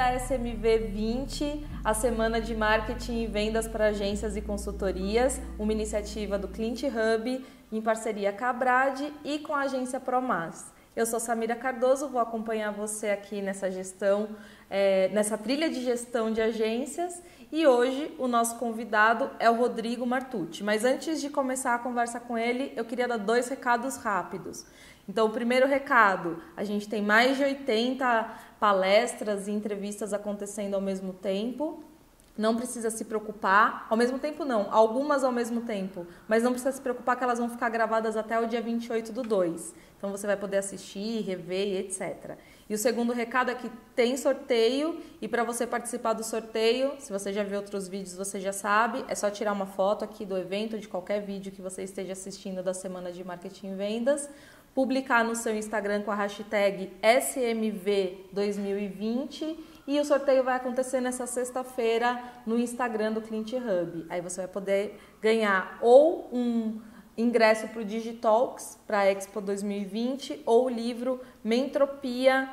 a SMV 20, a Semana de Marketing e Vendas para Agências e Consultorias, uma iniciativa do Client Hub, em parceria com a Abrad e com a agência Promas. Eu sou Samira Cardoso, vou acompanhar você aqui nessa gestão, nessa trilha de gestão de agências, e hoje o nosso convidado é o Rodrigo Martucci. Mas antes de começar a conversa com ele, eu queria dar 2 recados rápidos. Então, o primeiro recado, a gente tem mais de 80 palestras e entrevistas acontecendo ao mesmo tempo. Não precisa se preocupar, ao mesmo tempo não, algumas ao mesmo tempo, mas não precisa se preocupar que elas vão ficar gravadas até o dia 28/2. Então você vai poder assistir, rever e etc. E o segundo recado é que tem sorteio, e para você participar do sorteio, se você já viu outros vídeos, você já sabe, é só tirar uma foto aqui do evento, de qualquer vídeo que você esteja assistindo da Semana de Marketing e Vendas, publicar no seu Instagram com a hashtag SMV2020, e o sorteio vai acontecer nessa sexta-feira no Instagram do Client Hub. Aí você vai poder ganhar ou um ingresso para o Digitalks, para a Expo 2020, ou o livro Mentropia,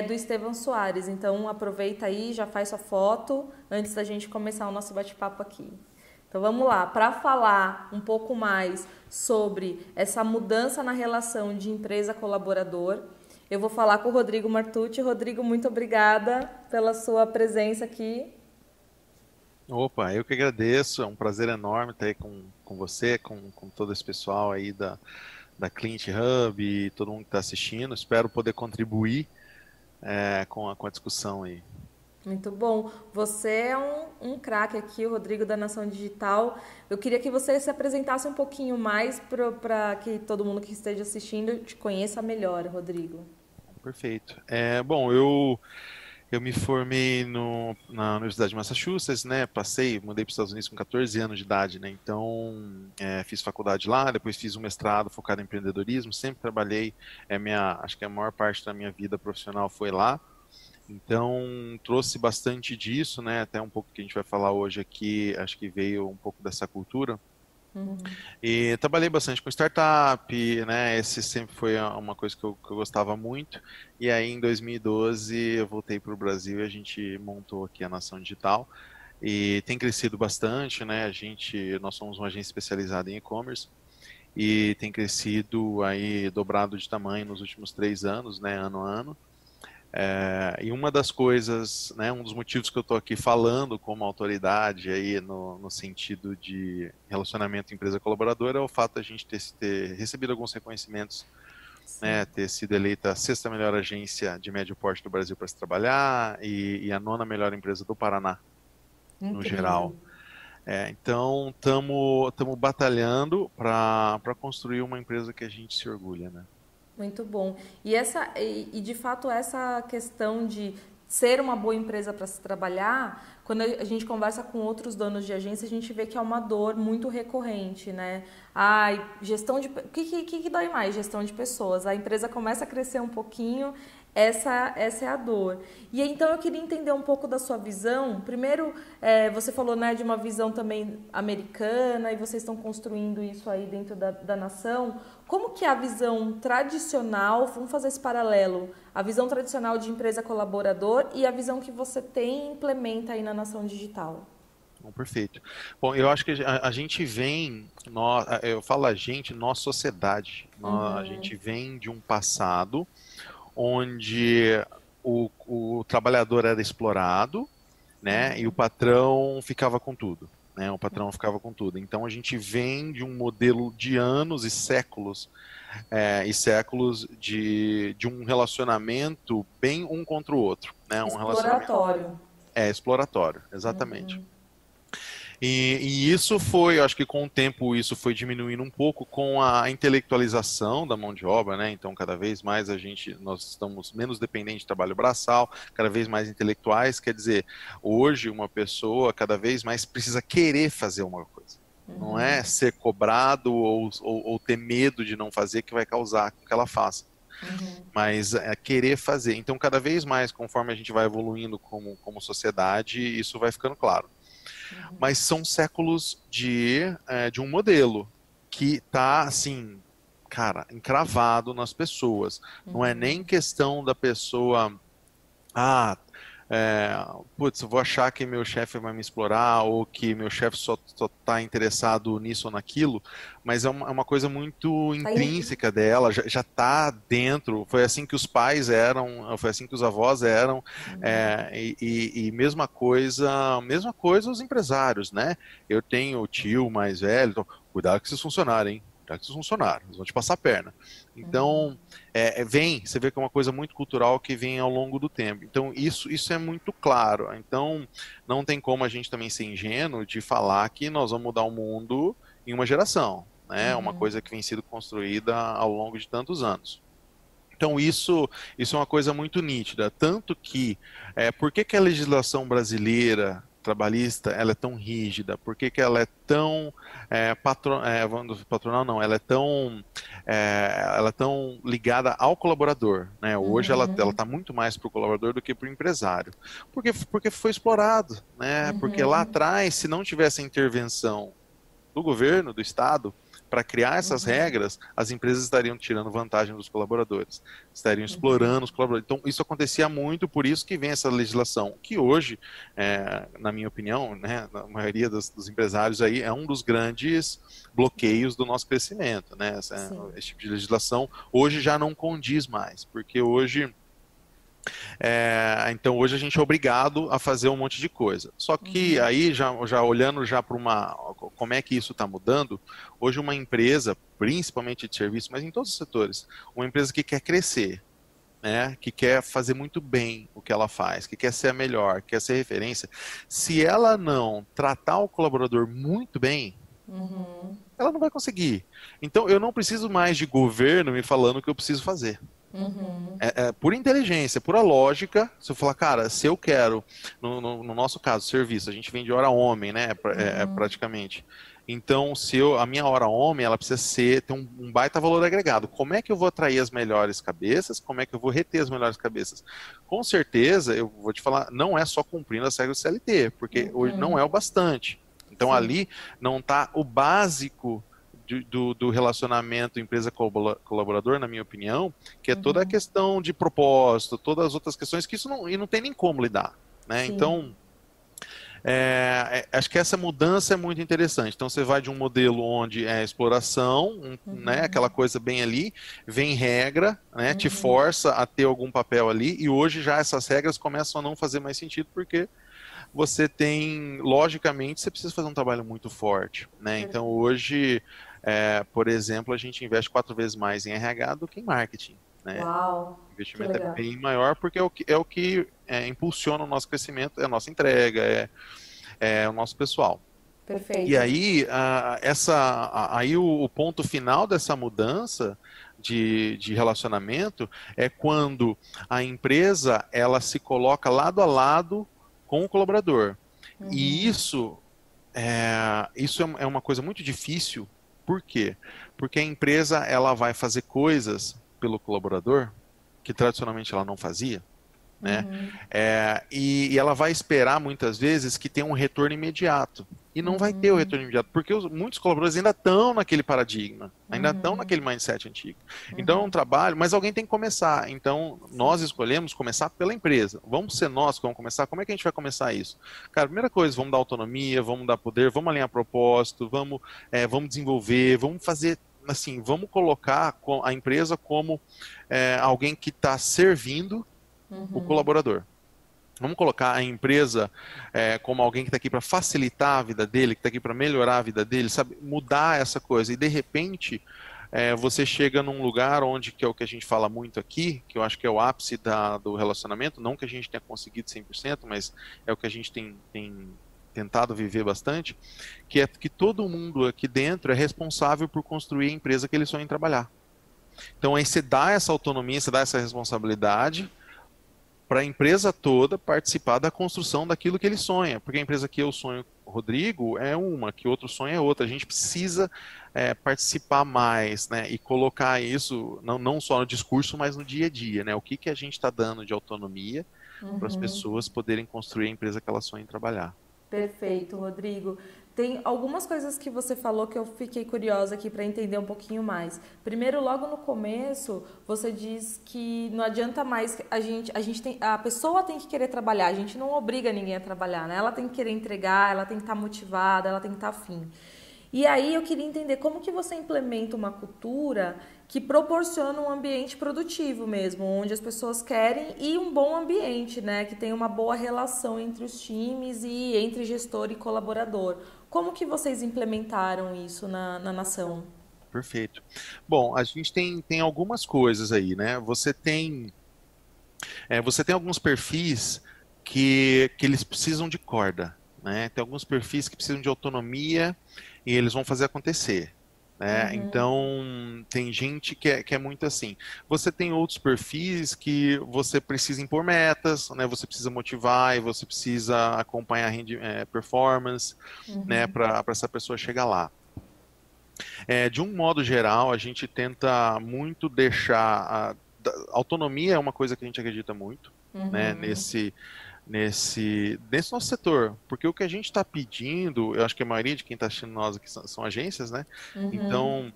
do Estevão Soares. Então aproveita aí, já faz sua foto antes da gente começar o nosso bate-papo aqui. Então vamos lá, para falar um pouco mais sobre essa mudança na relação de empresa-colaborador, eu vou falar com o Rodrigo Martucci. Rodrigo, muito obrigada pela sua presença aqui. Opa, eu que agradeço, é um prazer enorme estar aí com você, com todo esse pessoal aí da Client Hub e todo mundo que está assistindo. Espero poder contribuir com a discussão aí. Muito bom. Você é um craque aqui, o Rodrigo da Nação Digital. Eu queria que você se apresentasse um pouquinho mais para que todo mundo que esteja assistindo te conheça melhor, Rodrigo. Perfeito. Bom, eu me formei na Universidade de Massachusetts, né? Mudei para os Estados Unidos com 14 anos de idade, né? Então, fiz faculdade lá, depois fiz um mestrado focado em empreendedorismo. Sempre trabalhei, acho que a maior parte da minha vida profissional foi lá. Então, trouxe bastante disso, né? Até um pouco que a gente vai falar hoje aqui, acho que veio um pouco dessa cultura. E trabalhei bastante com startup, né? Esse sempre foi uma coisa que eu gostava muito. E aí, em 2012, eu voltei para o Brasil e a gente montou aqui a Nação Digital. E tem crescido bastante, né? Nós somos uma agência especializada em e-commerce e tem crescido aí dobrado de tamanho nos últimos 3 anos, né? Ano a ano. E uma das coisas, né, um dos motivos que eu estou aqui falando como autoridade aí no sentido de relacionamento empresa-colaboradora é o fato de a gente ter recebido alguns reconhecimentos, né, ter sido eleita a 6ª melhor agência de médio porte do Brasil para se trabalhar e a 9ª melhor empresa do Paraná, no geral. Então, estamos batalhando para construir uma empresa que a gente se orgulha, né? Muito bom. E de fato essa questão de ser uma boa empresa para se trabalhar, quando a gente conversa com outros donos de agência, a gente vê que é uma dor muito recorrente, né? Gestão de... O que dói mais? Gestão de pessoas. A empresa começa a crescer um pouquinho, essa é a dor. E então eu queria entender um pouco da sua visão. Primeiro, você falou, né, de uma visão também americana, e vocês estão construindo isso aí dentro da nação. Como que é a visão tradicional, vamos fazer esse paralelo, a visão tradicional de empresa colaborador e a visão que você tem e implementa aí na Nação Digital? Bom, perfeito. Bom, eu acho que a gente vem, eu falo a gente, nós sociedade, a gente vem de um passado onde o trabalhador era explorado, né, e o patrão ficava com tudo. Né, o patrão ficava com tudo. Então a gente vem de um modelo de anos e séculos de um relacionamento bem um contra o outro. Né, um exploratório. Exploratório, exatamente. E isso foi, eu acho que com o tempo isso foi diminuindo um pouco com a intelectualização da mão de obra, né? Então cada vez mais nós estamos menos dependentes de trabalho braçal, cada vez mais intelectuais, quer dizer, hoje uma pessoa cada vez mais precisa querer fazer uma coisa. Não é ser cobrado ou ter medo de não fazer que vai causar que ela faça. Mas querer fazer. Então cada vez mais, conforme a gente vai evoluindo como sociedade, isso vai ficando claro. Mas são séculos de um modelo que está, assim, cara, encravado nas pessoas. Não é nem questão da pessoa é, putz, eu vou achar que meu chefe vai me explorar ou que meu chefe só está interessado nisso ou naquilo, mas é uma coisa muito Tá aí. intrínseca dela, já está dentro, foi assim que os pais eram, foi assim que os avós eram, e mesma coisa os empresários, né? Eu tenho o tio mais velho, então, cuidado com esses funcionários, hein? Cuidado com esses funcionários, eles vão te passar a perna. Então, você vê que é uma coisa muito cultural que vem ao longo do tempo. Então, isso é muito claro. Então, não tem como a gente também ser ingênuo de falar que nós vamos mudar o mundo em uma geração, né? Uma coisa que vem sendo construída ao longo de tantos anos. Então, isso é uma coisa muito nítida. Tanto que, por que que a legislação brasileira trabalhista ela é tão rígida? Por que que ela é tão patronal? Não, ela é tão ligada ao colaborador, né? Hoje ela está muito mais para o colaborador do que para o empresário. Porque foi explorado, né? Porque lá atrás, se não tivesse a intervenção do governo, do Estado, para criar essas regras, as empresas estariam tirando vantagem dos colaboradores, estariam explorando os colaboradores. Então, isso acontecia muito, por isso que vem essa legislação, que hoje, na minha opinião, né, na maioria dos empresários aí, é um dos grandes bloqueios do nosso crescimento, né? Esse tipo de legislação hoje já não condiz mais, porque hoje então hoje a gente é obrigado a fazer um monte de coisa. Só que aí, já olhando já para como é que isso está mudando, hoje uma empresa, principalmente de serviço, mas em todos os setores, uma empresa que quer crescer, né, que quer fazer muito bem o que ela faz, que quer ser a melhor, que quer ser referência, se ela não tratar o colaborador muito bem, ela não vai conseguir. Então eu não preciso mais de governo me falando o que eu preciso fazer. Por inteligência, pura lógica, se eu falar, cara, se eu quero, no nosso caso, serviço, a gente vende hora homem, né, praticamente. Então, a minha hora homem, ela precisa ter um baita valor agregado. Como é que eu vou atrair as melhores cabeças? Como é que eu vou reter as melhores cabeças? Com certeza, eu vou te falar, não é só cumprindo as regras do CLT, porque hoje não é o bastante. Então, ali não está o básico do relacionamento empresa-colaborador, na minha opinião, que é toda a questão de propósito, todas as outras questões que isso não tem nem como lidar, né? Então, acho que essa mudança é muito interessante. Então, você vai de um modelo onde é exploração, né, aquela coisa bem ali, vem regra, né, te força a ter algum papel ali, e hoje já essas regras começam a não fazer mais sentido, porque você tem, logicamente, você precisa fazer um trabalho muito forte, né? Então, hoje, por exemplo, a gente investe 4 vezes mais em RH do que em marketing, né? Uau, O que investimento é legal. bem maior porque é o que impulsiona o nosso crescimento, é a nossa entrega, é o nosso pessoal. E Perfeito. aí, aí o ponto final dessa mudança de relacionamento é quando a empresa ela se coloca lado a lado com o colaborador. E isso é uma coisa muito difícil. Por quê? Porque a empresa ela vai fazer coisas pelo colaborador que tradicionalmente ela não fazia, né? E ela vai esperar muitas vezes que tenha um retorno imediato. E não vai ter o retorno imediato, porque muitos colaboradores ainda estão naquele paradigma, ainda estão naquele mindset antigo. Então é um trabalho, mas alguém tem que começar. Então nós escolhemos começar pela empresa. Vamos ser nós que vamos começar? Como é que a gente vai começar isso? Cara, primeira coisa, vamos dar autonomia, vamos dar poder, vamos alinhar propósito, vamos desenvolver, vamos fazer assim, vamos colocar a empresa como alguém que está servindo o colaborador. Vamos colocar a empresa como alguém que está aqui para facilitar a vida dele, que está aqui para melhorar a vida dele, sabe? Mudar essa coisa. E de repente, você chega num lugar onde, que é o que a gente fala muito aqui, que eu acho que é o ápice do relacionamento, não que a gente tenha conseguido 100%, mas é o que a gente tem tentado viver bastante, que é que todo mundo aqui dentro é responsável por construir a empresa que eles sonham em trabalhar. Então aí você dá essa autonomia, você dá essa responsabilidade para a empresa toda participar da construção daquilo que ele sonha. Porque a empresa que eu sonho, Rodrigo, é uma, que outro sonho é outra. A gente precisa participar mais, né? E colocar isso não só no discurso, mas no dia a dia, né? O que a gente está dando de autonomia para as pessoas poderem construir a empresa que elas sonham em trabalhar. Perfeito, Rodrigo. Tem algumas coisas que você falou que eu fiquei curiosa aqui para entender um pouquinho mais. Primeiro, logo no começo, você diz que não adianta mais a pessoa tem que querer trabalhar, a gente não obriga ninguém a trabalhar, né? Ela tem que querer entregar, ela tem que estar motivada, ela tem que estar afim. E aí eu queria entender como que você implementa uma cultura que proporciona um ambiente produtivo mesmo, onde as pessoas querem e um bom ambiente, né? Que tem uma boa relação entre os times e entre gestor e colaborador. Como que vocês implementaram isso na nação? Perfeito. Bom, a gente tem algumas coisas aí, né? Você tem alguns perfis que eles precisam de corda, né? Tem alguns perfis que precisam de autonomia e eles vão fazer acontecer, né? Então, tem gente que é muito assim. Você tem outros perfis que você precisa impor metas, né? Você precisa motivar e você precisa acompanhar performance, né? Para essa pessoa chegar lá. De um modo geral, a gente tenta muito deixar autonomia é uma coisa que a gente acredita muito, né, nesse nosso setor, porque o que a gente está pedindo, eu acho que a maioria de quem está assistindo nós aqui são agências, né? Então,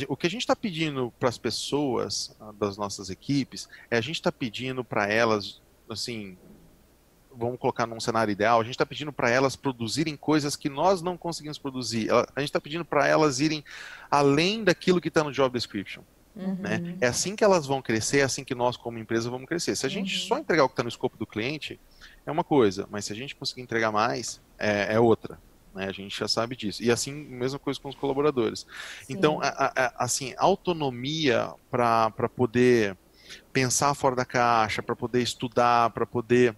o que a gente está pedindo para as pessoas das nossas equipes a gente está pedindo para elas, assim, vamos colocar num cenário ideal, a gente está pedindo para elas produzirem coisas que nós não conseguimos produzir. A gente está pedindo para elas irem além daquilo que está no job description. Né? É assim que elas vão crescer, é assim que nós, como empresa, vamos crescer. Se a gente só entregar o que está no escopo do cliente, é uma coisa, mas se a gente conseguir entregar mais, é outra. Né? A gente já sabe disso. E assim, mesma coisa com os colaboradores. Sim. Então, assim, autonomia para poder pensar fora da caixa, para poder estudar, para poder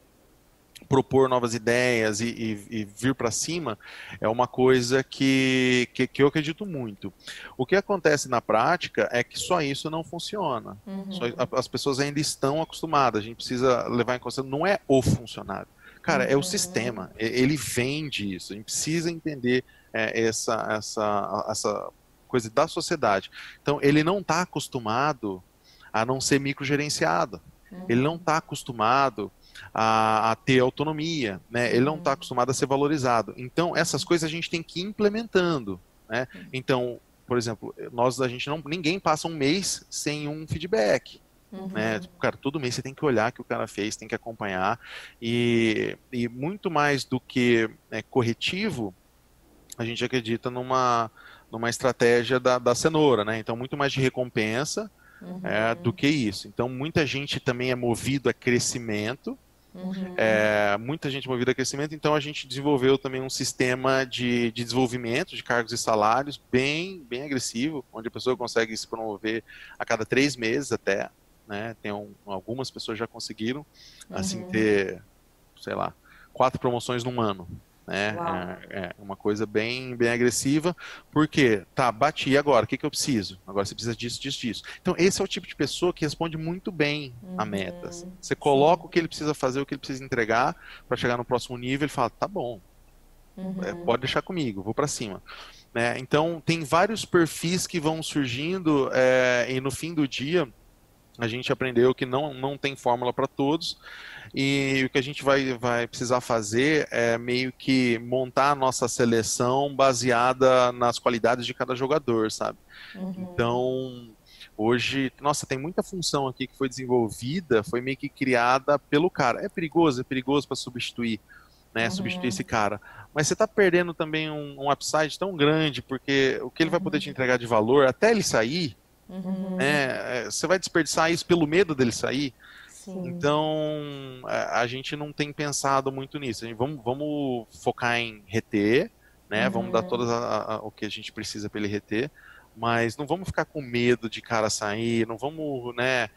propor novas ideias e vir para cima é uma coisa que eu acredito muito. O que acontece na prática é que só isso não funciona. As pessoas ainda estão acostumadas, a gente precisa levar em consideração, não é o funcionário. Cara, é o sistema, ele vende isso, a gente precisa entender essa coisa da sociedade. Então, ele não está acostumado a não ser microgerenciado, ele não está acostumado a ter autonomia, né? Ele não está acostumado a ser valorizado. Então, essas coisas a gente tem que ir implementando, né? Então, por exemplo, ninguém passa um mês sem um feedback. Né? Cara, todo mês você tem que olhar o que o cara fez, tem que acompanhar e muito mais do que corretivo, a gente acredita numa estratégia da cenoura, né? Então, muito mais de recompensa do que isso. Então, muita gente também é movido a crescimento, muita gente movida a crescimento, então a gente desenvolveu também um sistema de desenvolvimento de cargos e salários bem agressivo, onde a pessoa consegue se promover a cada 3 meses até, né? Algumas pessoas já conseguiram, assim, ter, sei lá, 4 promoções num ano. Né? É uma coisa bem agressiva, porque, bati, e agora? O que eu preciso? Agora você precisa disso, disso, disso. Então, esse é o tipo de pessoa que responde muito bem a metas. Você coloca o que ele precisa fazer, o que ele precisa entregar, para chegar no próximo nível, ele fala, tá bom, pode deixar comigo, vou para cima. Né? Então, tem vários perfis que vão surgindo, e no fim do dia, a gente aprendeu que não tem fórmula para todos e o que a gente vai precisar fazer é meio que montar a nossa seleção baseada nas qualidades de cada jogador, sabe? Então, hoje, nossa, tem muita função aqui que foi desenvolvida, foi meio que criada pelo cara. É perigoso para substituir, né? Substituir esse cara. Mas você está perdendo também um upside tão grande, porque o que ele vai poder te entregar de valor, até ele sair, você vai desperdiçar isso pelo medo dele sair. Sim. Então a gente não tem pensado muito nisso. Vamos focar em reter, né? Vamos dar todas o que a gente precisa para ele reter, mas não vamos ficar com medo de cara sair, não vamos, né?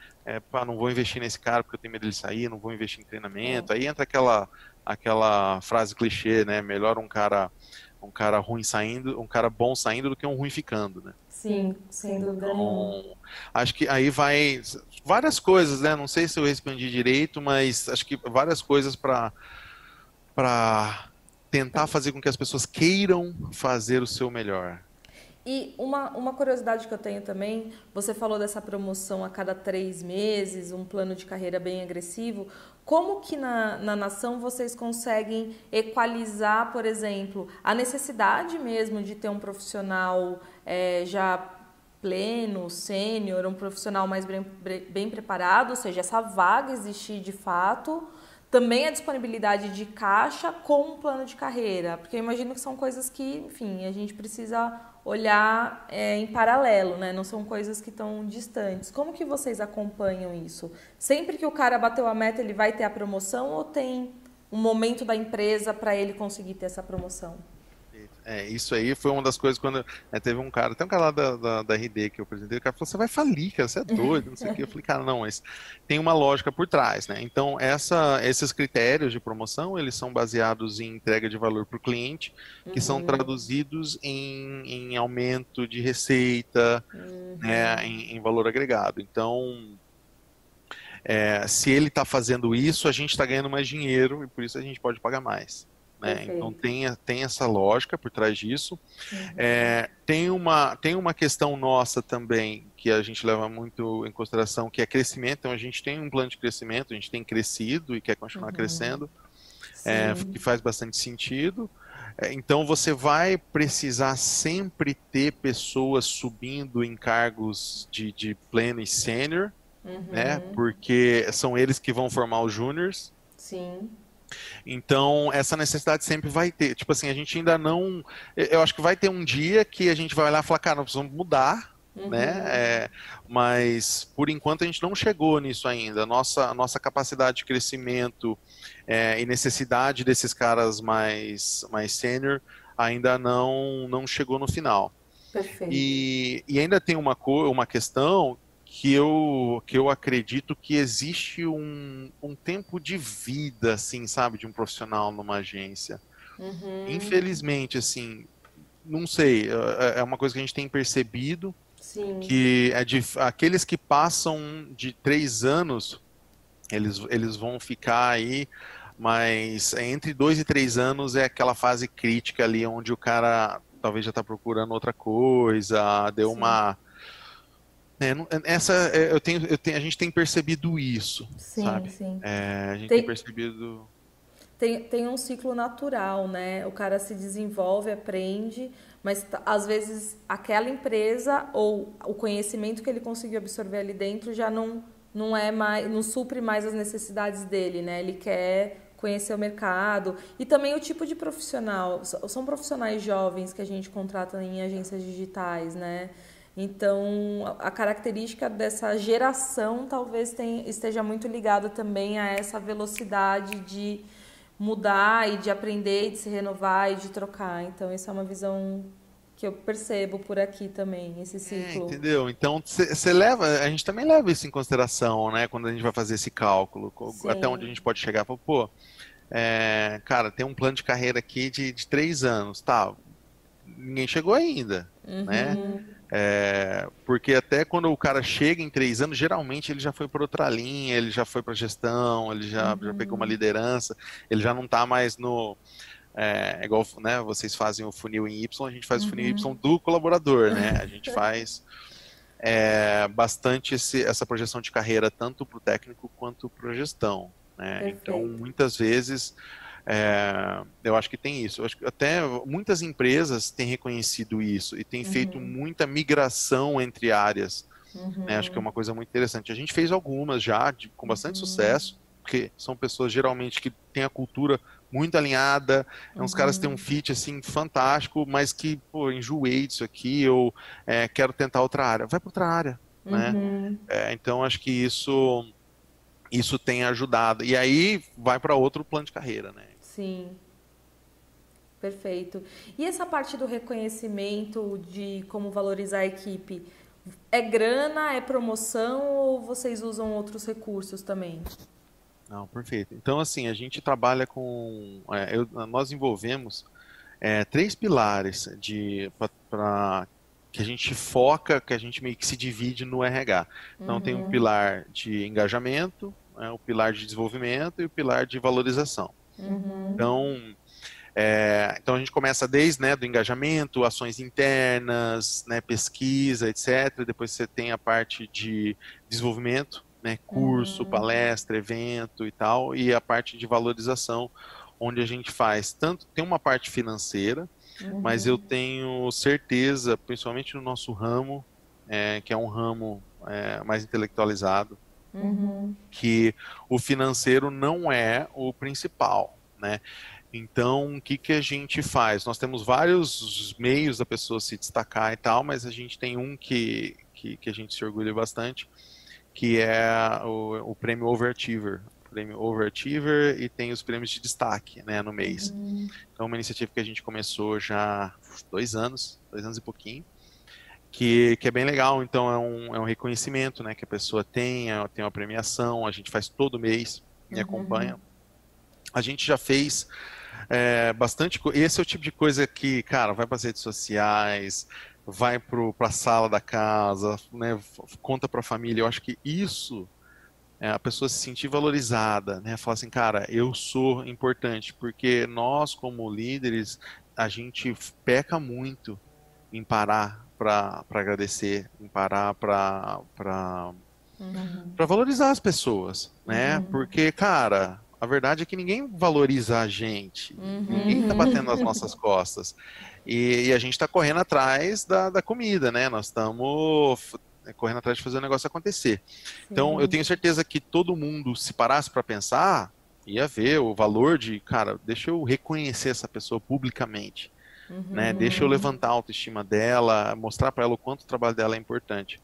Não vou investir nesse cara porque eu tenho medo dele sair, não vou investir em treinamento. Aí entra aquela frase clichê, né? Melhor um cara ruim saindo, um cara bom saindo do que um ruim ficando, né? Sim, sem dúvida nenhuma. Então, acho que aí vai várias coisas, né? Não sei se eu respondi direito, mas acho que várias coisas para tentar fazer com que as pessoas queiram fazer o seu melhor. E uma curiosidade que eu tenho também, você falou dessa promoção a cada 3 meses, um plano de carreira bem agressivo. Como que na nação vocês conseguem equalizar, por exemplo, a necessidade mesmo de ter um profissional já pleno, sênior, um profissional mais bem preparado, ou seja, essa vaga existir de fato, também a disponibilidade de caixa com um plano de carreira, porque eu imagino que são coisas que, enfim, a gente precisa olhar em paralelo, né? Não são coisas que estão distantes. Como que vocês acompanham isso? Sempre que o cara bateu a meta, ele vai ter a promoção ou tem um momento da empresa para ele conseguir ter essa promoção? Isso aí foi uma das coisas quando teve um cara, tem um cara lá da RD que eu apresentei, o cara falou, você vai falir, cara, você é doido, não sei o que. Eu falei, cara, não, mas tem uma lógica por trás, né? Então, esses critérios de promoção, eles são baseados em entrega de valor para o cliente, que são traduzidos em aumento de receita, né, em valor agregado. Então, se ele está fazendo isso, a gente está ganhando mais dinheiro e por isso a gente pode pagar mais. Né? Então tem essa lógica por trás disso. Tem uma questão nossa também que a gente leva muito em consideração, que é crescimento. Então a gente tem um plano de crescimento, a gente tem crescido e quer continuar crescendo, que faz bastante sentido. Então você vai precisar sempre ter pessoas subindo em cargos de pleno e sênior, né? Porque são eles que vão formar os júniors. Sim. Então, essa necessidade sempre vai ter. Tipo assim, a gente ainda não... Eu acho que vai ter um dia que a gente vai olhar e falar, cara, nós precisamos mudar, né? Mas, por enquanto, a gente não chegou nisso ainda. A nossa capacidade de crescimento e necessidade desses caras mais sênior ainda não chegou no final. Perfeito. E ainda tem uma questão que eu acredito que existe um tempo de vida, assim, sabe, de um profissional numa agência. Infelizmente, assim, não sei, é uma coisa que a gente tem percebido, que aqueles que passam de 3 anos, eles vão ficar aí, mas entre 2 e 3 anos é aquela fase crítica ali, onde o cara talvez já está procurando outra coisa, deu uma... a gente tem percebido isso, sabe? A gente tem percebido... Tem um ciclo natural, né? O cara se desenvolve, aprende, mas às vezes aquela empresa ou o conhecimento que ele conseguiu absorver ali dentro já não é mais, não supre mais as necessidades dele, né? Ele quer conhecer o mercado e também o tipo de profissional. São profissionais jovens que a gente contrata em agências digitais, né? Então, a característica dessa geração talvez esteja muito ligada também a essa velocidade de mudar e de aprender, e de se renovar e de trocar. Então, essa é uma visão que eu percebo por aqui também, esse ciclo. Entendeu? Então, a gente também leva isso em consideração, né? Quando a gente vai fazer esse cálculo, até onde a gente pode chegar. Pô, cara, tem um plano de carreira aqui de 3 anos, tá? Ninguém chegou ainda, né? Porque até quando o cara chega em 3 anos, geralmente ele já foi por outra linha, ele já foi para gestão, ele já pegou uma liderança, ele já não está mais no... igual, né, vocês fazem o funil em Y, a gente faz o funil em Y do colaborador, né? A gente faz bastante essa projeção de carreira, tanto para o técnico quanto para a gestão, né? Então, muitas vezes... eu acho que tem isso. Eu acho que até muitas empresas têm reconhecido isso e têm feito muita migração entre áreas. Né? Acho que é uma coisa muito interessante. A gente fez algumas já com bastante sucesso, porque são pessoas geralmente que têm a cultura muito alinhada, uns caras que têm um fit assim fantástico, mas que, pô, enjoei disso aqui, ou quero tentar outra área. Vai para outra área, né? Então acho que isso tem ajudado. E aí vai para outro plano de carreira, né? Sim. Perfeito. E essa parte do reconhecimento de como valorizar a equipe, é grana, é promoção ou vocês usam outros recursos também? Não, perfeito. Então, assim, a gente trabalha com... nós envolvemos 3 pilares que a gente foca, que a gente meio que se divide no RH. Então, tem um pilar de engajamento, o pilar de desenvolvimento e o pilar de valorização. Então a gente começa desde, né, do engajamento, ações internas, né, pesquisa, etc. Depois você tem a parte de desenvolvimento, né? Curso, palestra, evento e tal, e a parte de valorização, onde a gente faz tanto, tem uma parte financeira, mas eu tenho certeza, principalmente no nosso ramo, que é um ramo mais intelectualizado, que o financeiro não é o principal, né? Então, o que que a gente faz? Nós temos vários meios da pessoa se destacar e tal, mas a gente tem um que a gente se orgulha bastante, que é o prêmio Overachiever. O prêmio Overachiever e tem os prêmios de destaque, né, no mês. Então, uma iniciativa que a gente começou já há 2 anos e pouquinho, que é bem legal. Então, é um reconhecimento, né, que a pessoa tem uma premiação, a gente faz todo mês e acompanha. A gente já fez bastante coisa. Esse é o tipo de coisa que, cara, vai para as redes sociais, vai para a sala da casa, né, conta para a família. Eu acho que isso a pessoa se sentir valorizada, né? Falar assim, cara, eu sou importante, porque nós, como líderes, a gente peca muito em parar para agradecer, em parar para valorizar as pessoas, né? Porque, cara, a verdade é que ninguém valoriza a gente, ninguém tá batendo nas nossas costas. E a gente está correndo atrás da comida, né? Nós estamos correndo atrás de fazer o negócio acontecer. Então, eu tenho certeza que todo mundo, se parasse para pensar, ia ver o valor de, cara, deixa eu reconhecer essa pessoa publicamente, né? Deixa eu levantar a autoestima dela, mostrar para ela o quanto o trabalho dela é importante.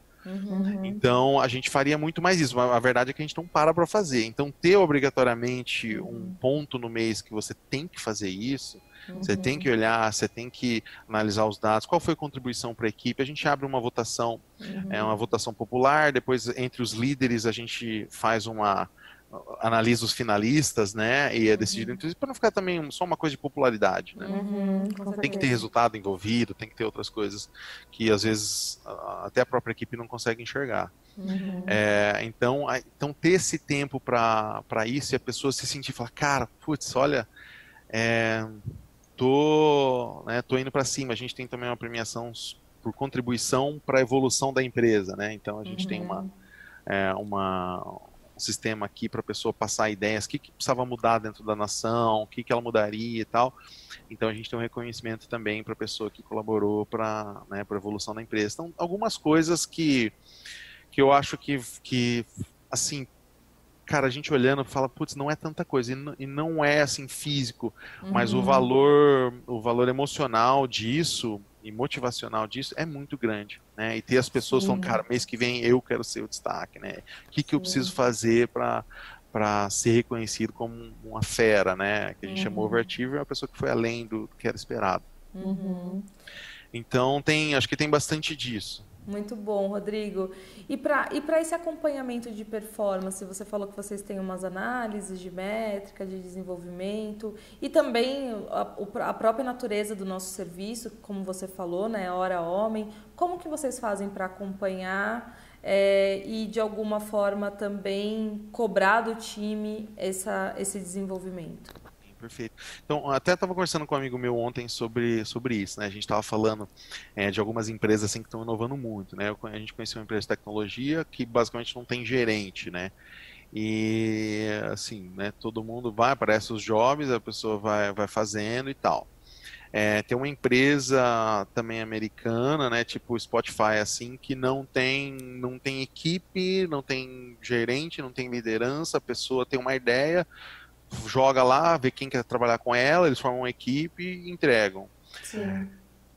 Então, a gente faria muito mais isso, mas a verdade é que a gente não para fazer. Então, ter obrigatoriamente um ponto no mês que você tem que fazer isso, você tem que olhar, você tem que analisar os dados, qual foi a contribuição para a equipe, a gente abre uma votação, uma votação popular, depois entre os líderes a gente analisa os finalistas, né, e é decidido entre eles, para não ficar também só uma coisa de popularidade, né? Tem que ter resultado envolvido, tem que ter outras coisas que às vezes até a própria equipe não consegue enxergar. Então ter esse tempo para isso e a pessoa se sentir, falar, cara, putz, olha, tô indo para cima. A gente tem também uma premiação por contribuição para a evolução da empresa, né? Então a gente tem um sistema aqui para a pessoa passar ideias, o que precisava mudar dentro da nação, o que ela mudaria e tal. Então a gente tem um reconhecimento também para a pessoa que colaborou para a evolução da empresa. Então, algumas coisas que eu acho que assim, cara, a gente olhando fala, putz, não é tanta coisa, e não é assim físico, mas o valor emocional disso e motivacional disso é muito grande, né? E ter as pessoas falando, cara, mês que vem eu quero ser o destaque, né? O que eu preciso fazer para ser reconhecido como uma fera, né? Que a gente chamou overachiever, é uma pessoa que foi além do que era esperado. Então acho que tem bastante disso. Muito bom, Rodrigo. E para esse acompanhamento de performance, você falou que vocês têm umas análises de métrica, de desenvolvimento e também a própria natureza do nosso serviço, como você falou, né, hora homem. Como que vocês fazem para acompanhar e de alguma forma também cobrar do time esse desenvolvimento? Perfeito. Então, até estava conversando com um amigo meu ontem sobre isso, né? A gente estava falando de algumas empresas assim que estão inovando muito, né? A gente conheceu uma empresa de tecnologia que basicamente não tem gerente, né? E assim, né? Todo mundo vai, aparece os jobs, a pessoa vai fazendo e tal. Tem uma empresa também americana, né? Tipo Spotify, assim, que não tem equipe, não tem gerente, não tem liderança, a pessoa tem uma ideia, joga lá, vê quem quer trabalhar com ela, eles formam uma equipe e entregam. Sim.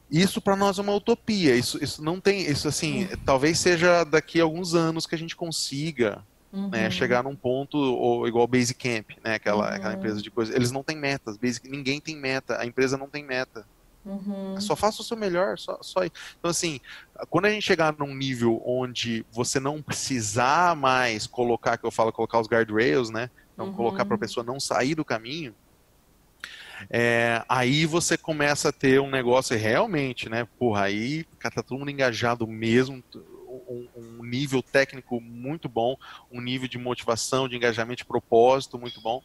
Isso para nós é uma utopia. Isso não tem, isso assim, talvez seja daqui a alguns anos que a gente consiga, né, chegar num ponto ou igual Basecamp, né, aquela empresa de coisas. Eles não têm metas, ninguém tem meta, a empresa não tem meta. Só faça o seu melhor, só. Então assim, quando a gente chegar num nível onde você não precisar mais colocar os guardrails, né? Então, colocar para a pessoa não sair do caminho, aí você começa a ter um negócio realmente, né? Porra, aí tá todo mundo engajado mesmo, um nível técnico muito bom, um nível de motivação, de engajamento, de propósito muito bom.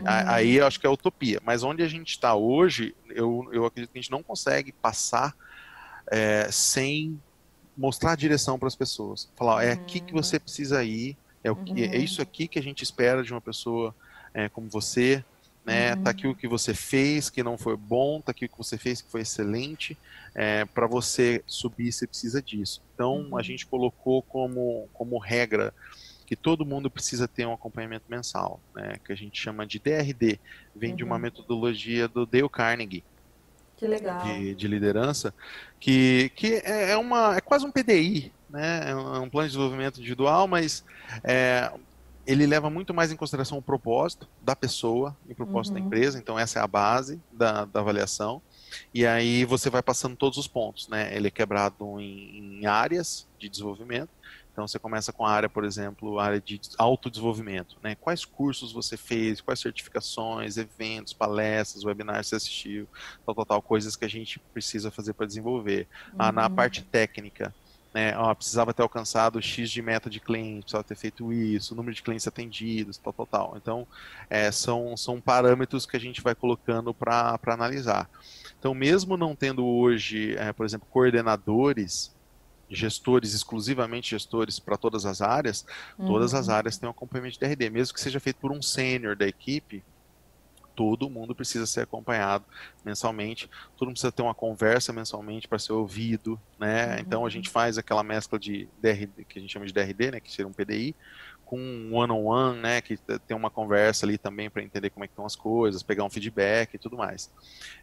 Aí eu acho que é utopia. Mas onde a gente está hoje, eu acredito que a gente não consegue passar sem mostrar a direção para as pessoas. Falar, aqui que você precisa ir, É isso aqui que a gente espera de uma pessoa como você, né? Tá aqui o que você fez que não foi bom, tá aqui o que você fez que foi excelente. Para você subir, você precisa disso. Então, a gente colocou como regra que todo mundo precisa ter um acompanhamento mensal, né? Que a gente chama de DRD, vem de uma metodologia do Dale Carnegie, Que legal. de liderança, que é quase um PDI, né? É um plano de desenvolvimento individual, mas ele leva muito mais em consideração o propósito da pessoa e o propósito da empresa, então essa é a base da avaliação, e aí você vai passando todos os pontos, né? Ele é quebrado em áreas de desenvolvimento. Então você começa com a área, por exemplo, a área de autodesenvolvimento, né? Quais cursos você fez, quais certificações, eventos, palestras, webinars você assistiu, tal, coisas que a gente precisa fazer para desenvolver. Na parte técnica, né? Precisava ter alcançado X de meta de cliente, precisava ter feito isso, número de clientes atendidos, tal. Então, são parâmetros que a gente vai colocando para analisar. Então, mesmo não tendo hoje, por exemplo, coordenadores, exclusivamente gestores para todas as áreas têm um acompanhamento de DRD, mesmo que seja feito por um sênior da equipe, todo mundo precisa ser acompanhado mensalmente, todo mundo precisa ter uma conversa mensalmente para ser ouvido, né? Então a gente faz aquela mescla de DRD, que a gente chama de DRD, né, que seria um PDI, com um one-on-one, né, que tem uma conversa ali também para entender como é que estão as coisas, pegar um feedback e tudo mais.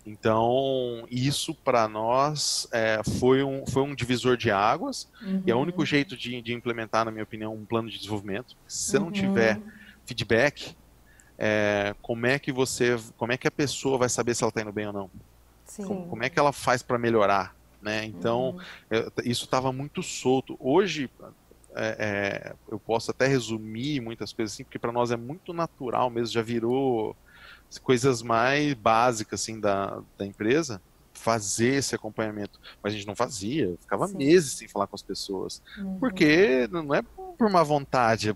Então, isso para nós foi um divisor de águas, e é o único jeito de implementar, na minha opinião, um plano de desenvolvimento. Se você não tiver feedback, como é que a pessoa vai saber se ela está indo bem ou não? Sim. Como é que ela faz para melhorar, né? Então, isso estava muito solto. Hoje, eu posso até resumir muitas coisas assim, porque para nós é muito natural mesmo, já virou coisas mais básicas assim da empresa, fazer esse acompanhamento. Mas a gente não fazia, ficava meses sem falar com as pessoas, porque não é por má vontade,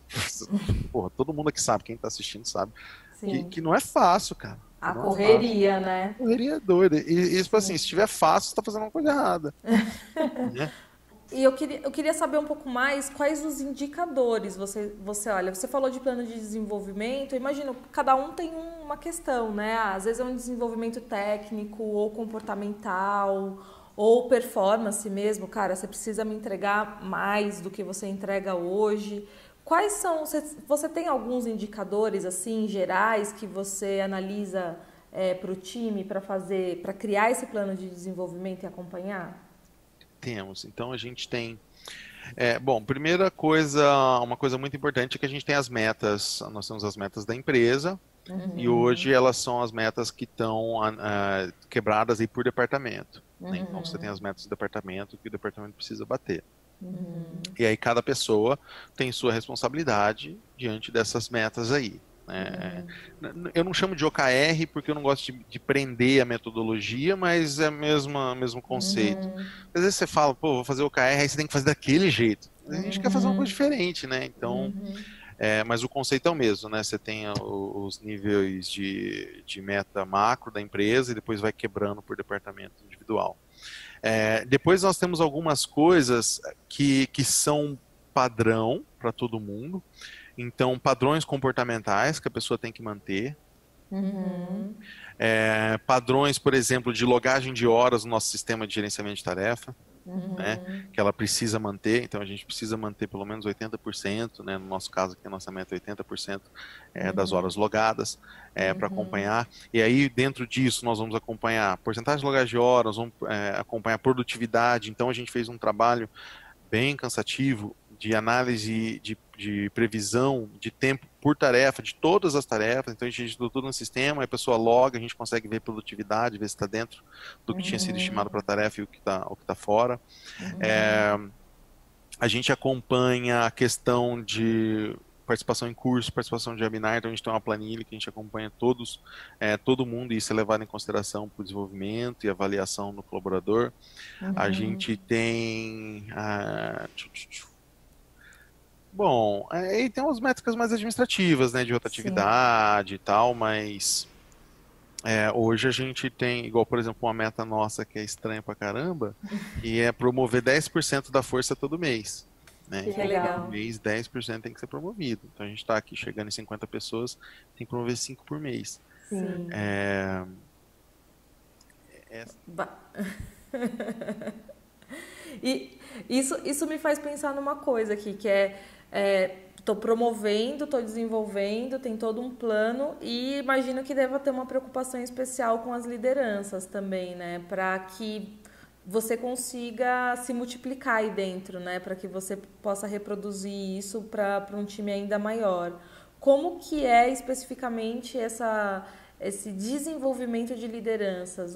porra, todo mundo aqui sabe, quem está assistindo sabe, que não é fácil, cara. A correria, né? Correria doida. E tipo assim, se estiver fácil, você tá fazendo uma coisa errada. Né? E eu queria saber um pouco mais quais os indicadores você olha. Você falou de plano de desenvolvimento, eu imagino, cada um tem uma questão, né? Às vezes é um desenvolvimento técnico ou comportamental ou performance mesmo. Cara, você precisa me entregar mais do que você entrega hoje. Quais são, você tem alguns indicadores assim gerais que você analisa para o time para criar esse plano de desenvolvimento e acompanhar? Temos. Então a gente tem. Bom, primeira coisa, uma coisa muito importante é que a gente tem as metas. Nós temos as metas da empresa e hoje elas são as metas que estão quebradas aí por departamento. Né? Então você tem as metas do departamento que o departamento precisa bater. E aí cada pessoa tem sua responsabilidade diante dessas metas aí. Eu não chamo de OKR porque eu não gosto de prender a metodologia, mas é o mesmo conceito. Às vezes você fala, pô, vou fazer OKR, aí você tem que fazer daquele jeito. A gente quer fazer uma coisa diferente, né? Então, mas o conceito é o mesmo, né? Você tem os níveis de meta macro da empresa e depois vai quebrando por departamento individual. Depois nós temos algumas coisas que são padrão para todo mundo. Então, padrões comportamentais que a pessoa tem que manter. Padrões, por exemplo, de logagem de horas no nosso sistema de gerenciamento de tarefa, né, que ela precisa manter. Então, a gente precisa manter pelo menos 80%, né, no nosso caso aqui, a nossa meta é 80% das horas logadas, para acompanhar. E aí, dentro disso, nós vamos acompanhar porcentagem de logagem de horas, vamos acompanhar produtividade. Então, a gente fez um trabalho bem cansativo de análise de previsão de tempo por tarefa, de todas as tarefas. Então a gente estudou tudo no sistema, a pessoa loga, a gente consegue ver produtividade, ver se está dentro do que tinha sido estimado para a tarefa e o que tá fora. A gente acompanha a questão de participação em curso, participação de webinar, então a gente tem uma planilha que a gente acompanha todo mundo, e isso é levado em consideração para o desenvolvimento e avaliação no colaborador. A gente tem bom, aí tem umas métricas mais administrativas, né, de rotatividade e tal, mas hoje a gente tem, igual, por exemplo, uma meta nossa que é estranha pra caramba, que é promover 10% da força todo mês. né? Que Então, por legal. mês, 10% tem que ser promovido. Então, a gente está aqui chegando em 50 pessoas, tem que promover 5 por mês. Sim. É, é- Ba- E isso me faz pensar numa coisa aqui, que tô promovendo, tô desenvolvendo, tem todo um plano e imagino que deva ter uma preocupação especial com as lideranças também, né? Para que você consiga se multiplicar aí dentro, né? Para que você possa reproduzir isso para um time ainda maior. Como que é especificamente esse desenvolvimento de lideranças?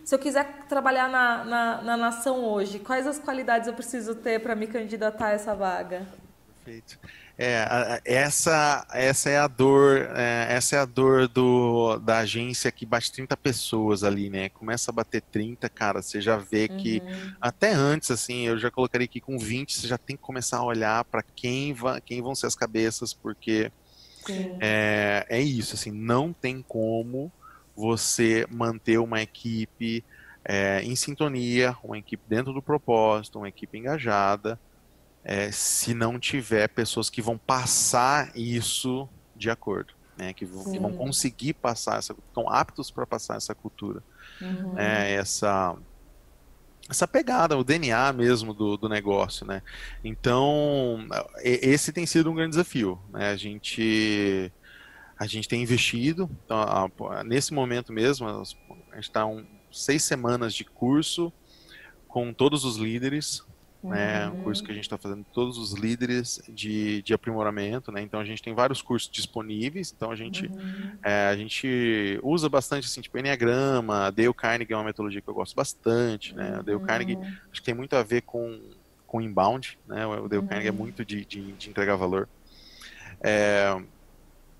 Se eu quiser trabalhar na nação hoje, quais as qualidades eu preciso ter para me candidatar a essa vaga? Perfeito. Essa é a dor, essa é a dor da agência que bate 30 pessoas ali, né? Começa a bater 30, cara, você já vê que até antes, assim, eu já colocaria que com 20 você já tem que começar a olhar para quem vão ser as cabeças, porque Sim. é isso, assim, não tem como você manter uma equipe em sintonia, uma equipe dentro do propósito, uma equipe engajada se não tiver pessoas que vão passar isso de acordo, né? Que vão Sim. conseguir passar estão aptos para passar essa cultura, né? Essa pegada, o DNA mesmo do negócio, né? Então, esse tem sido um grande desafio, né? A gente tem investido, então, nesse momento mesmo, a gente está 6 semanas de curso com todos os líderes, né? Um curso que a gente está fazendo com todos os líderes de aprimoramento, né? Então a gente tem vários cursos disponíveis. Então a gente usa bastante assim, tipo Enneagrama, Dale Carnegie é uma metodologia que eu gosto bastante, né? O Dale Carnegie acho que tem muito a ver com inbound, né? O Dale Carnegie é muito de entregar valor.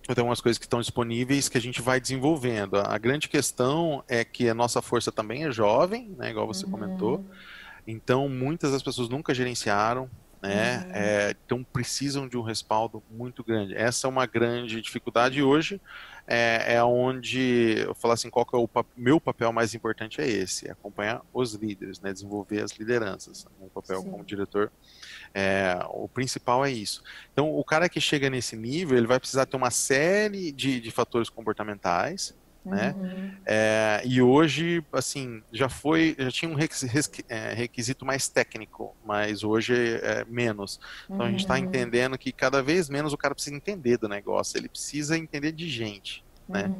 Então, umas coisas que estão disponíveis que a gente vai desenvolvendo. A grande questão é que a nossa força também é jovem, né? Igual você comentou. Então, muitas das pessoas nunca gerenciaram, né? Então, precisam de um respaldo muito grande. Essa é uma grande dificuldade e hoje é onde eu falo assim, qual que é o meu papel mais importante é esse, é acompanhar os líderes, né? Desenvolver as lideranças. Meu papel como diretor, o principal é isso. Então, o cara que chega nesse nível, ele vai precisar ter uma série de fatores comportamentais, né? E hoje, assim, já tinha um requisito mais técnico, mas hoje é menos. Então a gente está entendendo que cada vez menos o cara precisa entender do negócio, ele precisa entender de gente, né?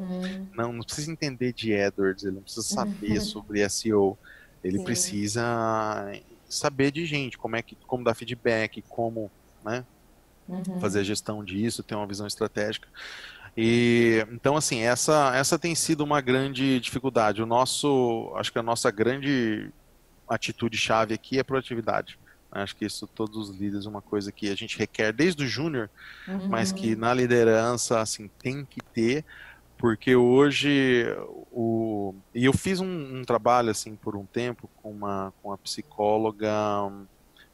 Não precisa entender de AdWords, ele não precisa saber sobre SEO, ele Sim. precisa saber de gente, como dar feedback, como, né, fazer a gestão disso, ter uma visão estratégica. E então, assim, essa tem sido uma grande dificuldade. Acho que a nossa grande atitude-chave aqui é proatividade. Acho que isso todos os líderes é uma coisa que a gente requer desde o júnior, mas que na liderança, assim, tem que ter, porque hoje e eu fiz um trabalho assim por um tempo com uma psicóloga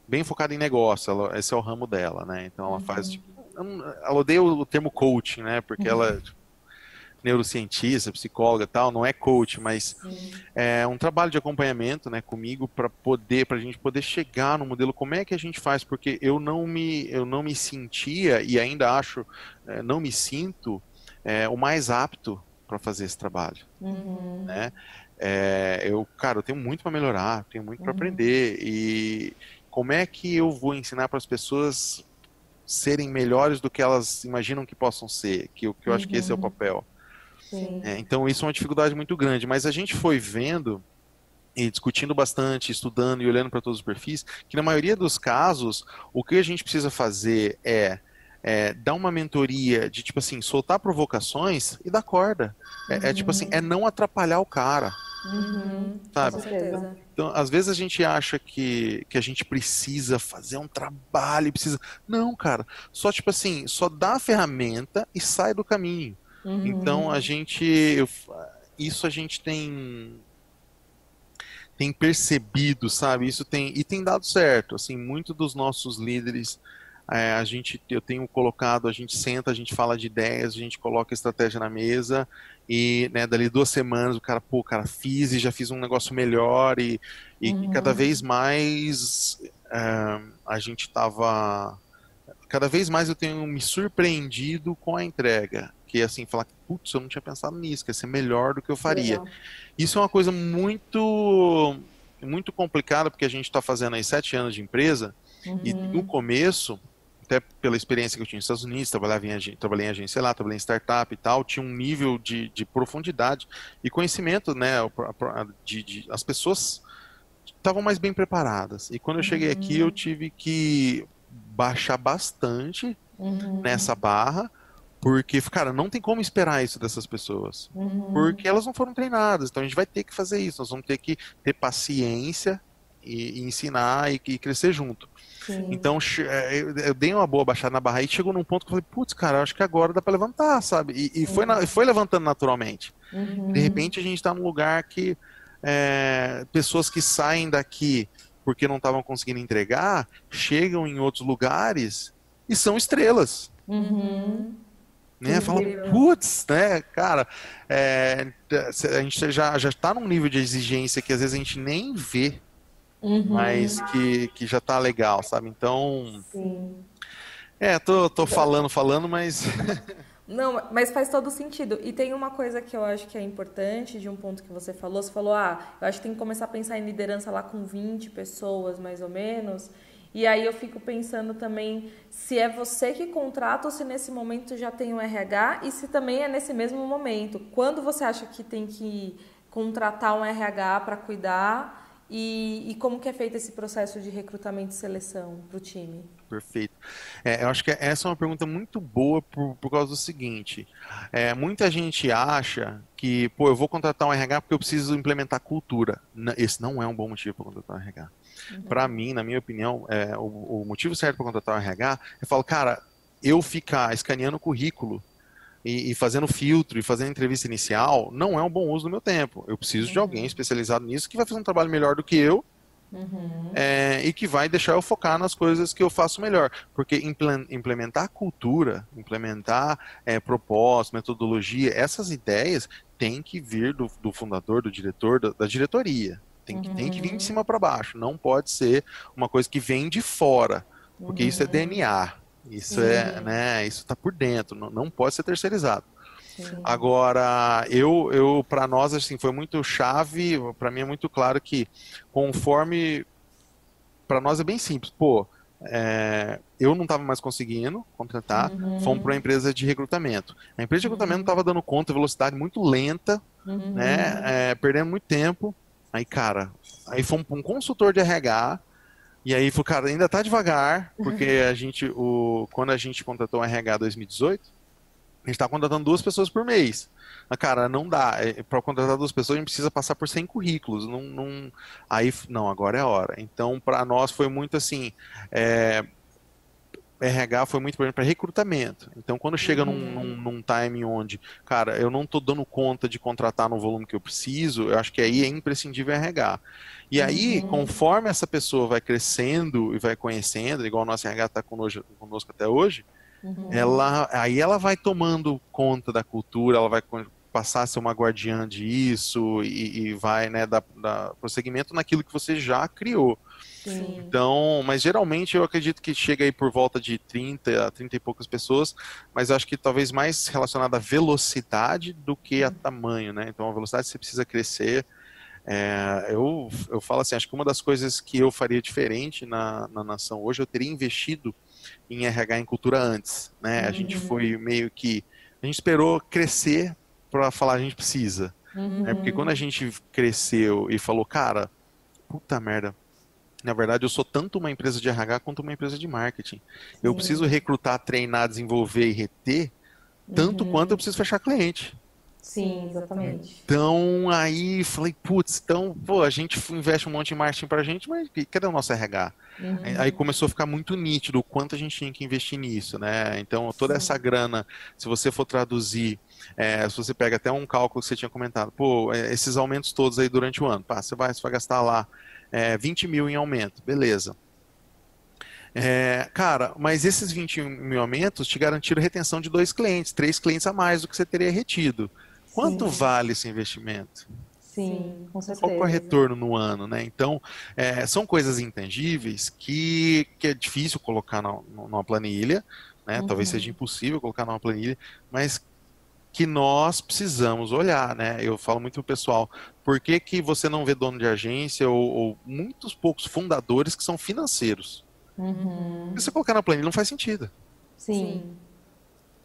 bem focada em negócio, esse é o ramo dela, né? Então ela faz, tipo, ela odeia o termo coaching, né? Porque ela é tipo, neurocientista, psicóloga e tal, não é coach, mas é um trabalho de acompanhamento, né, comigo para a gente poder chegar no modelo, como é que a gente faz, porque eu não me sentia e ainda acho, não me sinto o mais apto para fazer esse trabalho, né? Cara, eu tenho muito para melhorar, tenho muito para aprender e como é que eu vou ensinar para as pessoas serem melhores do que elas imaginam que possam ser, que eu acho que esse é o papel. Sim. Então isso é uma dificuldade muito grande, mas a gente foi vendo e discutindo bastante, estudando e olhando para todos os perfis, que na maioria dos casos, o que a gente precisa fazer dar uma mentoria de, tipo assim, soltar provocações e dar corda. Tipo assim, não atrapalhar o cara, Com sabe? certeza. Então, às vezes a gente acha que a gente precisa fazer um trabalho, precisa... Não, cara, só tipo assim, só dá a ferramenta e sai do caminho. Então, isso a gente tem percebido, sabe? E tem dado certo. Assim, muito dos nossos líderes, eu tenho colocado, a gente senta, a gente fala de ideias, a gente coloca a estratégia na mesa e, né, dali 2 semanas o cara, pô, cara, fiz e já fiz um negócio melhor e cada vez mais a gente estava... Cada vez mais eu tenho me surpreendido com a entrega. Que assim, falar, putz, eu não tinha pensado nisso, que ia ser melhor do que eu Que faria. legal. Isso é uma coisa muito complicada, porque a gente está fazendo aí 7 anos de empresa, e no Uhum, começo, até pela experiência que eu tinha nos Estados Unidos, trabalhei em agência lá, trabalhei em startup e tal, tinha um nível de profundidade e conhecimento, né? As pessoas estavam mais bem preparadas. E quando eu cheguei aqui, eu uhum, tive que baixar bastante nessa uhum, barra, porque, cara, não tem como esperar isso dessas pessoas. uhum. Porque elas não foram treinadas. Então a gente vai ter que fazer isso. Nós vamos ter que ter paciência e ensinar e crescer junto. Sim. Então eu dei uma boa baixada na barra e chegou num ponto que eu falei, putz, cara, acho que agora dá pra levantar, sabe? E Sim. foi levantando naturalmente. De Uhum. repente a gente tá num lugar que pessoas que saem daqui porque não estavam conseguindo entregar, chegam em outros lugares e são estrelas, Uhum. Que né? Fala, incrível. putz, né, cara, é, a gente já está num nível de exigência que às vezes a gente nem vê, mas Uhum. que já tá legal, sabe? Então, Sim. tô falando, mas Não, mas faz todo sentido. E tem uma coisa que eu acho que é importante de um ponto que você falou, eu acho que tem que começar a pensar em liderança lá com 20 pessoas, mais ou menos. E aí eu fico pensando também se é você que contrata ou se nesse momento já tem um RH e se também é nesse mesmo momento. Quando você acha que tem que contratar um RH para cuidar e como que é feito esse processo de recrutamento e seleção para o time? perfeito. Eu acho que essa é uma pergunta muito boa por causa do seguinte: muita gente acha que, pô, eu vou contratar um RH porque eu preciso implementar cultura. Esse não é um bom motivo para contratar um RH. Para mim, na minha opinião, o motivo certo para contratar um RH é falar, cara, eu ficar escaneando o currículo e fazendo filtro e fazendo entrevista inicial não é um bom uso do meu tempo. Eu preciso de alguém especializado nisso que vai fazer um trabalho melhor do que eu, e que vai deixar eu focar nas coisas que eu faço melhor. Porque implementar cultura, implementar propósito, metodologia, essas ideias têm que vir do fundador, do diretor, da diretoria. Tem que vir de cima para baixo. Não pode ser uma coisa que vem de fora, porque isso é DNA. Isso Sim, né, isso está por dentro, não pode ser terceirizado. sim. Agora, para nós, assim, foi muito chave, para mim é muito claro que conforme, para nós é bem simples, pô, eu não estava mais conseguindo contratar, fomos para uma Uhum, empresa de recrutamento. A empresa de recrutamento não estava dando conta, velocidade muito lenta, uhum, né, perdendo muito tempo. Aí, cara, aí fomos para um consultor de RH, e aí falou, cara, ainda tá devagar, porque quando a gente contratou o RH 2018, a gente está contratando 2 pessoas por mês. Mas, cara, não dá. Para contratar 2 pessoas, a gente precisa passar por 100 currículos. Aí, não, agora é a hora. Então, para nós foi muito assim. é, RH foi muito importante para recrutamento. Então, quando chega num time onde, cara, eu não estou dando conta de contratar no volume que eu preciso, eu acho que aí é imprescindível RH. E aí, conforme essa pessoa vai crescendo e vai conhecendo, igual o nosso RH está conosco até hoje, ela vai tomando conta da cultura, ela vai passar a ser uma guardiã disso e vai, né, dar prosseguimento naquilo que você já criou. sim. Então, mas geralmente eu acredito que chega aí por volta de 30 a 30 e poucas pessoas, mas acho que talvez mais relacionada à velocidade do que a tamanho, né? Então, a velocidade você precisa crescer. Eu falo assim, acho que uma das coisas que eu faria diferente na nação hoje, eu teria investido em RH em cultura antes, né? A gente foi meio que a gente esperou crescer para falar a gente precisa, né? Porque quando a gente cresceu e falou, cara, puta merda, na verdade eu sou tanto uma empresa de RH quanto uma empresa de marketing. Eu preciso Sim. recrutar, treinar, desenvolver e reter tanto quanto eu preciso fechar cliente. Sim, exatamente. Então, aí falei, putz, então, pô, a gente investe um monte em marketing pra gente, mas cadê o nosso RH? Aí começou a ficar muito nítido o quanto a gente tinha que investir nisso, né? Então, toda essa Sim. grana, se você for traduzir, se você pega até um cálculo que você tinha comentado, pô, esses aumentos todos aí durante o ano, pá, você vai gastar lá 20 mil em aumento, beleza. Cara, mas esses 20 mil aumentos te garantiram retenção de 2 clientes, 3 clientes a mais do que você teria retido. Quanto Sim. vale esse investimento? Sim, com Qual que é o certeza. retorno no ano, né? Então, são coisas intangíveis que é difícil colocar numa planilha, né? Talvez seja Uhum. impossível colocar numa planilha, mas que nós precisamos olhar, né? Eu falo muito pro pessoal, por que que você não vê dono de agência ou muitos poucos fundadores que são financeiros? Se Uhum. você colocar na planilha não faz sentido, Sim,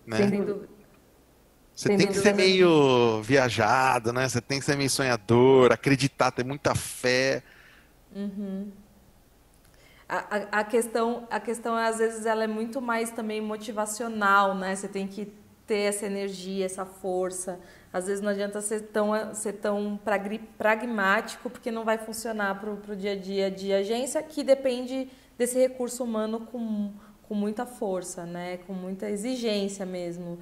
né? sem dúvida. Você Sem tem que ser dúvida nenhuma. meio viajado, né? Você tem que ser meio sonhador, acreditar, ter muita fé. A questão, às vezes, ela é muito mais também motivacional, né? Você tem que ter essa energia, essa força. Às vezes não adianta ser tão pragmático, porque não vai funcionar para o dia a dia de agência, que depende desse recurso humano com muita força, né? Com muita exigência mesmo.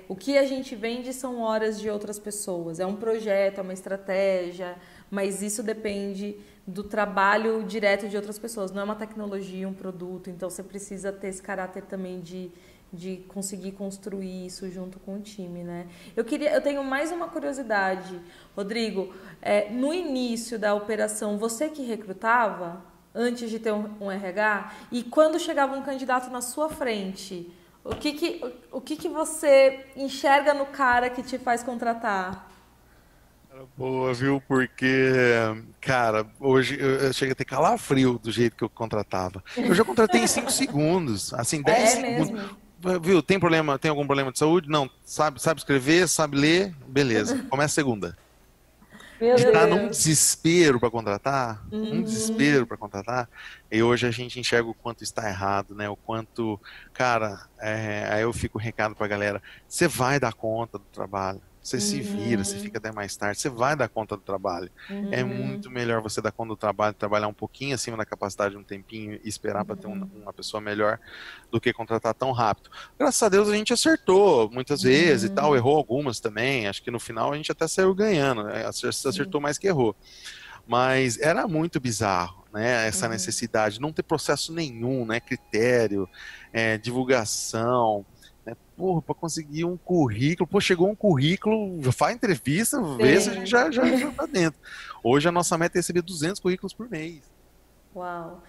O que a gente vende são horas de outras pessoas. É um projeto, é uma estratégia, mas isso depende do trabalho direto de outras pessoas. Não é uma tecnologia, um produto. Então você precisa ter esse caráter também de conseguir construir isso junto com o time, né? Eu tenho mais uma curiosidade, Rodrigo. No início da operação, você que recrutava antes de ter um RH, e quando chegava um candidato na sua frente, o que você enxerga no cara que te faz contratar? Boa, viu? Porque, cara, hoje eu chego a ter calafrio do jeito que eu contratava. Eu já contratei em 5 segundos, assim, 10 É segundos. mesmo? Viu? Tem algum problema de saúde? Não. Sabe escrever, sabe ler? Beleza. Começa a segunda. Meu De Meu estar Deus. num Deus. desespero para contratar, num Uhum. desespero para contratar, e hoje a gente enxerga o quanto está errado, né? O quanto, cara, aí eu fico um recado pra galera, você vai dar conta do trabalho, você se vira, você fica até mais tarde, você vai dar conta do trabalho. É muito melhor você dar conta do trabalho, trabalhar um pouquinho acima da capacidade, um tempinho, e esperar para ter uma pessoa melhor do que contratar tão rápido. Graças a Deus a gente acertou muitas vezes e tal, errou algumas também. Acho que no final a gente até saiu ganhando, né? Sim. Acertou mais que errou. Mas era muito bizarro, né? Essa Uhum. necessidade, não ter processo nenhum, né? Critério, divulgação. Né? Porra, para conseguir um currículo, pô, chegou um currículo, faz entrevista, vê se a gente Sim. já tá dentro. Hoje a nossa meta é receber 200 currículos por mês. Uau.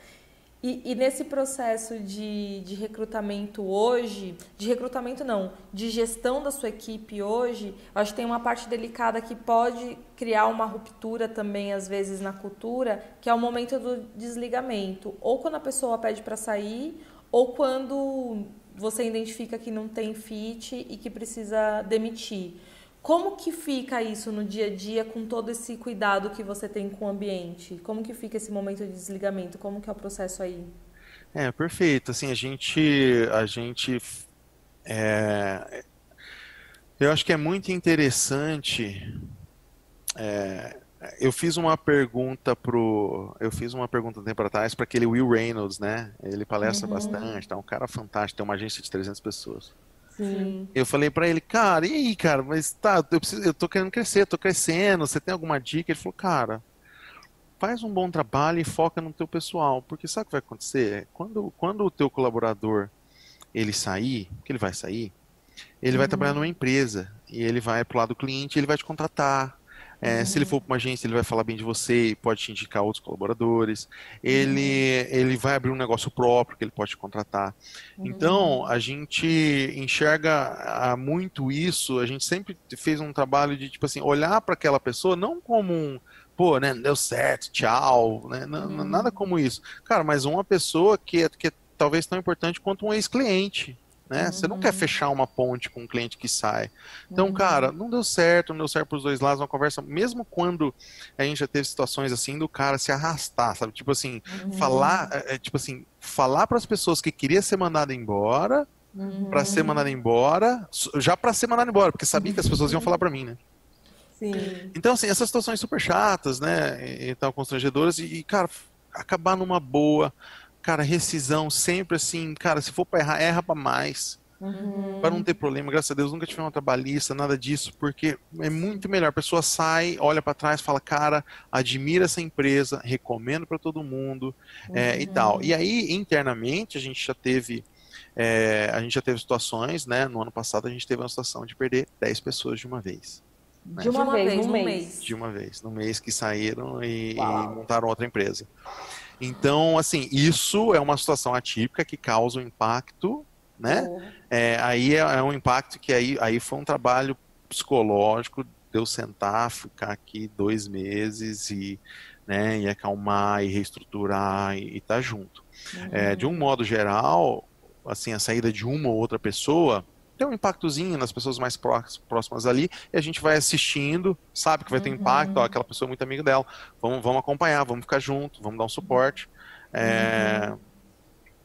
E nesse processo de recrutamento hoje, de recrutamento não, de gestão da sua equipe hoje, eu acho que tem uma parte delicada que pode criar uma ruptura também, às vezes, na cultura, que é o momento do desligamento. Ou quando a pessoa pede para sair, ou quando você identifica que não tem fit e que precisa demitir. Como que fica isso no dia a dia com todo esse cuidado que você tem com o ambiente? Como que fica esse momento de desligamento? Como que é o processo aí? Perfeito. Assim, a gente, é, eu acho que é muito interessante. Eu fiz uma pergunta um tempo atrás para aquele Will Reynolds, né? Ele palestra bastante, tá um cara fantástico, tem uma agência de 300 pessoas. Sim. Sim. Eu falei para ele, cara, e aí, cara, mas tá, eu tô querendo crescer, tô crescendo, você tem alguma dica? Ele falou, cara, faz um bom trabalho e foca no teu pessoal, porque sabe o que vai acontecer? Quando o teu colaborador ele sair, que ele vai sair, ele vai trabalhar numa empresa e ele vai pro lado do cliente, ele vai te contratar. Se ele for para uma agência, ele vai falar bem de você e pode te indicar outros colaboradores. Ele vai abrir um negócio próprio que ele pode te contratar. Então, a gente enxerga muito isso. A gente sempre fez um trabalho de, tipo assim, olhar para aquela pessoa não como um, pô, né, não deu certo, tchau, né, nada como isso. Cara, mas uma pessoa que é talvez tão importante quanto um ex-cliente, né? Você não quer fechar uma ponte com um cliente que sai. Então, cara, não deu certo para os dois lados, uma conversa, mesmo quando a gente já teve situações assim do cara se arrastar, sabe? Tipo assim, falar para as pessoas que queria ser mandado embora, para ser mandado embora, já para ser mandado embora, porque sabia que as pessoas iam falar para mim, né? Sim. Sim. Então, assim, essas situações super chatas, né? Então, constrangedoras, cara, acabar numa boa, cara, rescisão, sempre assim, cara, se for pra errar, erra pra mais. Pra não ter problema, graças a Deus, nunca tive uma trabalhista, nada disso, porque é muito melhor. A pessoa sai, olha pra trás, fala, cara, admira essa empresa, recomendo pra todo mundo, e tal. E aí, internamente, a gente já teve situações, né? No ano passado, a gente teve uma situação de perder 10 pessoas de uma vez. De uma vez, num mês. De uma vez, no mês que saíram e Uau. montaram outra empresa. Então, assim, isso é uma situação atípica que causa um impacto, né? Oh. Aí é um impacto que aí foi um trabalho psicológico de eu sentar, ficar aqui 2 meses né, e acalmar e reestruturar e estar junto. De um modo geral, assim, a saída de uma ou outra pessoa tem um impactozinho nas pessoas mais próximas ali, e a gente vai assistindo, sabe que vai ter um impacto, ó, aquela pessoa é muito amiga dela, vamos acompanhar, vamos ficar junto, vamos dar um suporte.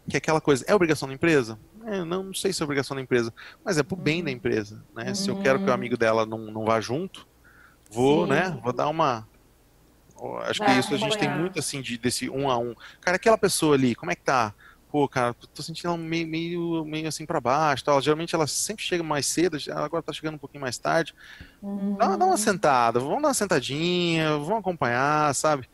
Que é aquela coisa, é obrigação da empresa? Não sei se é obrigação da empresa, mas é pro bem da empresa, né? Se eu quero que o amigo dela não vá junto, vou, Sim. né? Vou dar uma... Acho que Vai isso a gente tem acompanhar. muito, assim, desse 1 a 1. Cara, aquela pessoa ali, como é que tá? Pô, cara, tô sentindo ela meio assim pra baixo, tal. Geralmente ela sempre chega mais cedo, ela agora tá chegando um pouquinho mais tarde. Dá uma sentada, vamos dar uma sentadinha, vamos acompanhar, sabe?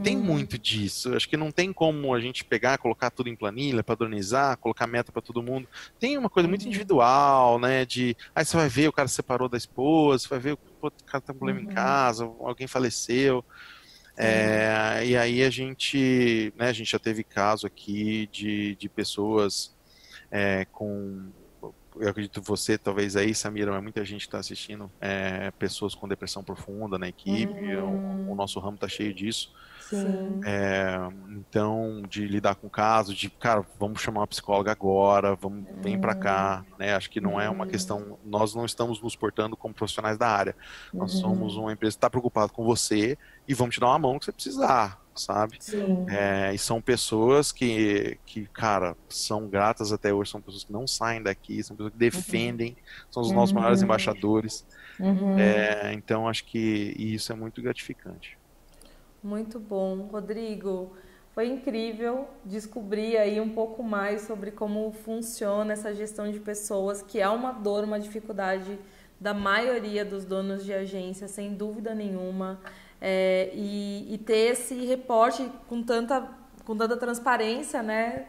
Tem muito disso. Acho que não tem como a gente pegar, colocar tudo em planilha, padronizar, colocar meta para todo mundo. Tem uma coisa muito individual, né? Aí você vai ver, o cara se separou da esposa, você vai ver, pô, o cara tá com problema em casa, alguém faleceu. E aí a gente já teve caso aqui de pessoas com... Eu acredito que você, talvez aí, Samira, mas muita gente está assistindo, pessoas com depressão profunda na equipe, o nosso ramo está cheio disso. Sim. Então, de lidar com o caso, cara, vamos chamar uma psicóloga agora, vem para cá, né? Acho que não é uma questão, nós não estamos nos portando como profissionais da área, nós somos uma empresa que está preocupada com você e vamos te dar uma mão que você precisar, sabe? Sim. E são pessoas que, cara, são gratas até hoje, são pessoas que não saem daqui, são pessoas que defendem, são os nossos maiores embaixadores. Então, acho que isso é muito gratificante. Muito bom, Rodrigo. Foi incrível descobrir aí um pouco mais sobre como funciona essa gestão de pessoas, que é uma dor, uma dificuldade da maioria dos donos de agência, sem dúvida nenhuma. E ter esse reporte com tanta transparência, né,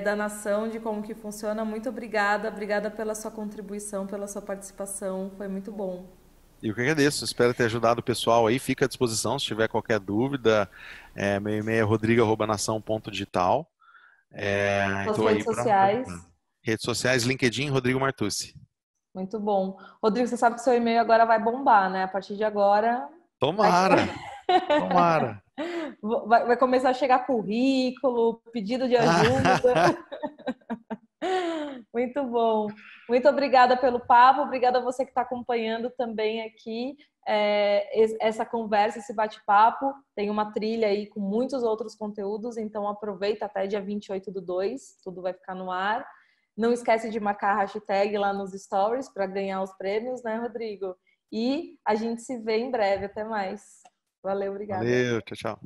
da nação, de como que funciona. Muito obrigada pela sua contribuição, pela sua participação, foi muito bom. Eu que agradeço, espero ter ajudado o pessoal aí, fica à disposição se tiver qualquer dúvida, meu e-mail é rodrigo@nação.digital. Suas Estou aí redes sociais. redes sociais, LinkedIn, Rodrigo Martucci. Muito bom. Rodrigo, você sabe que seu e-mail agora vai bombar, né? A partir de agora... Tomara! Vai começar a chegar currículo, pedido de ajuda. Muito bom. Muito obrigada pelo papo. Obrigada a você que está acompanhando também aqui essa conversa, esse bate-papo. Tem uma trilha aí com muitos outros conteúdos, então aproveita até dia 28/2, tudo vai ficar no ar. Não esquece de marcar a hashtag lá nos stories para ganhar os prêmios, né, Rodrigo? E a gente se vê em breve. Até mais. Valeu, obrigada. Valeu, tchau, tchau.